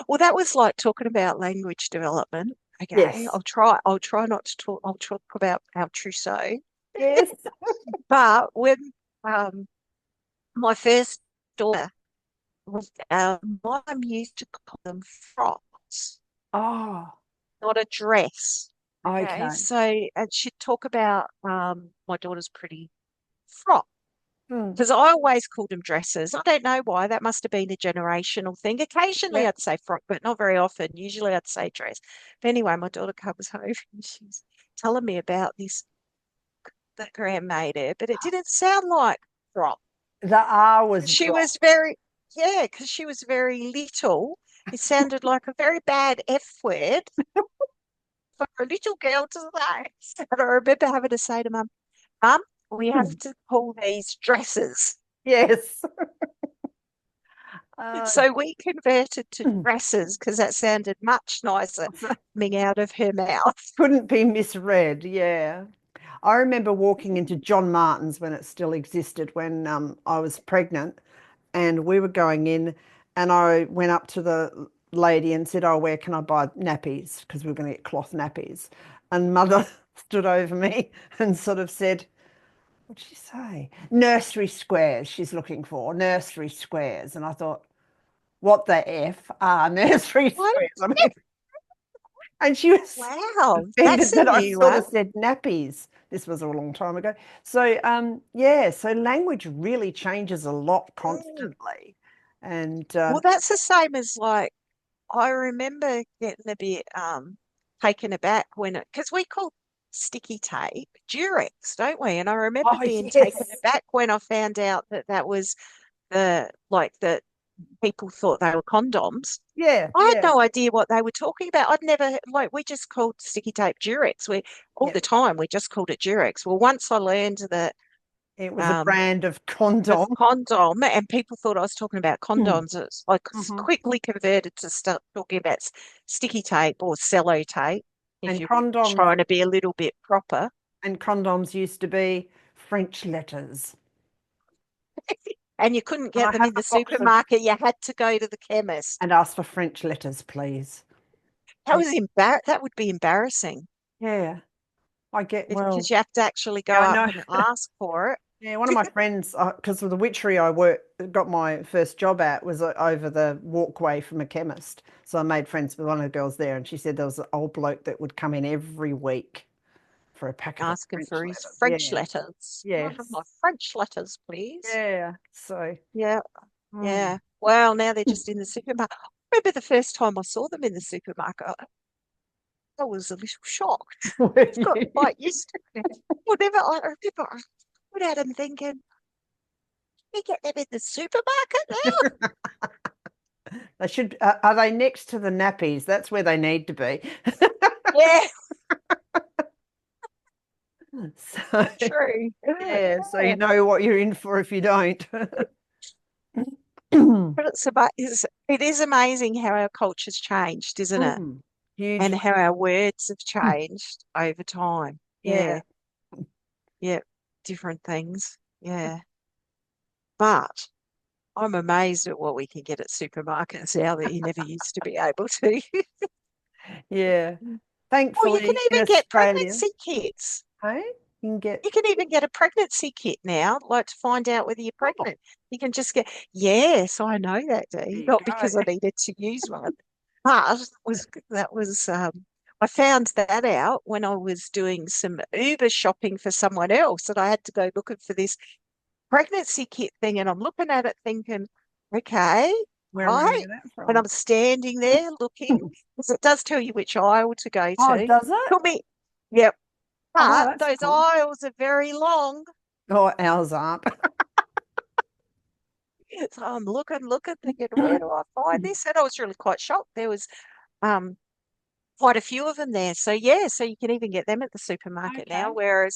Well, that was like talking about language development. Okay, Yes. I'll try not to talk. I'll talk about our trousseau. Yes. But when my first daughter, mum used to call them frocks, Oh, not a dress. Okay, okay. so and she'd talk about my daughter's pretty frock. Hmm. Because I always called them dresses. I don't know why. That must have been a generational thing. Occasionally Yep. I'd say frock, but not very often. Usually I'd say dress. But anyway, my daughter comes home and she's telling me about this that Graham made her, but it didn't sound like frock. The R was She was dropped. very, yeah, because she was very little. It sounded like a very bad F word for a little girl to say. And I remember having to say to mum, Mum, we have Hmm. to call these dresses. Yes. Uh, So we converted to dresses because that sounded much nicer coming out of her mouth. couldn't be misread. Yeah. I remember walking into John Martin's when it still existed when I was pregnant, and we were going in, and I went up to the lady and said, "Oh, where can I buy nappies?" Because we were going to get cloth nappies. And mother stood over me and sort of said, "What'd she say? Nursery squares she's looking for, nursery squares." And I thought, what the F are nursery What? squares? I mean, and she was Wow, offended that's a that I new sort one. of said nappies. This was a long time ago. So, yeah, so language really changes a lot Mm. constantly. And Well, that's the same as like I remember getting a bit taken aback when it because we call sticky tape Durex, don't we? And I remember oh, being taken yes, aback when I found out that that was the like that people thought they were condoms. yeah, I had yeah, no idea what they were talking about. I'd never, like, we just called sticky tape Durex. We all yeah. the time we just called it Durex. Well, once I learned that It was a um brand of of condom. condom and people thought I was talking about Hmm. condoms, it's like Mhm. quickly converted to start talking about sticky tape or cello tape if And you're condoms trying to be a little bit proper. and condoms used to be French letters. And you couldn't Can get I them have in a the box of supermarket. You had to go to the chemist. and ask for French letters, please? That was that would be embarrassing Yeah, I get, because well, you have to actually yeah, go I up know. and ask for it. Yeah, one of my friends, because of the witchery I got my first job at was over the walkway from a chemist. So I made friends with one of the girls there, and she said there was an old bloke that would come in every week for a packet of Asking French for his letters. French Yeah, letters. Can I have yes, my French letters, please? yeah. So, Yeah, mm. yeah. Well, now they're just in the supermarket. I remember the first time I saw them in the supermarket, I was a little shocked. Were I've got you? quite used to it. Whatever I remember, I put at them thinking, you get them in the supermarket now? They should. Are they next to the nappies? That's where they need to be. Yeah, So, true. Yeah, yeah. So you yeah. know what you're in for if you don't. But it is amazing how our culture's changed, isn't it? Mm, And hugely. how our words have changed over time. Yeah. Yeah, yeah, different things. Yeah. But I'm amazed at what we can get at supermarkets now that you never used to be able to. Yeah. Or you can Thankfully, in even get Australia, pregnancy kits. hey, you can get, You can even get a pregnancy kit now, like to find out whether you're oh, pregnant. You can just get, yes, I know that, there Dee. you Not go. because I needed to use one, but that was I found that out when I was doing some Uber shopping for someone else, and I had to go looking for this pregnancy kit thing, and I'm looking at it thinking, okay, Where am I going to right. get that And from? I'm standing there looking, because it does tell you which aisle to go Oh, to. does it? Took me, yep. Oh, But that's those cool. aisles are very long. Oh, ours aren't. So I'm looking, thinking, where do I find this? And I was really quite shocked. There was um quite a few of them there. So yeah, so you can even get them at the supermarket now, Okay. whereas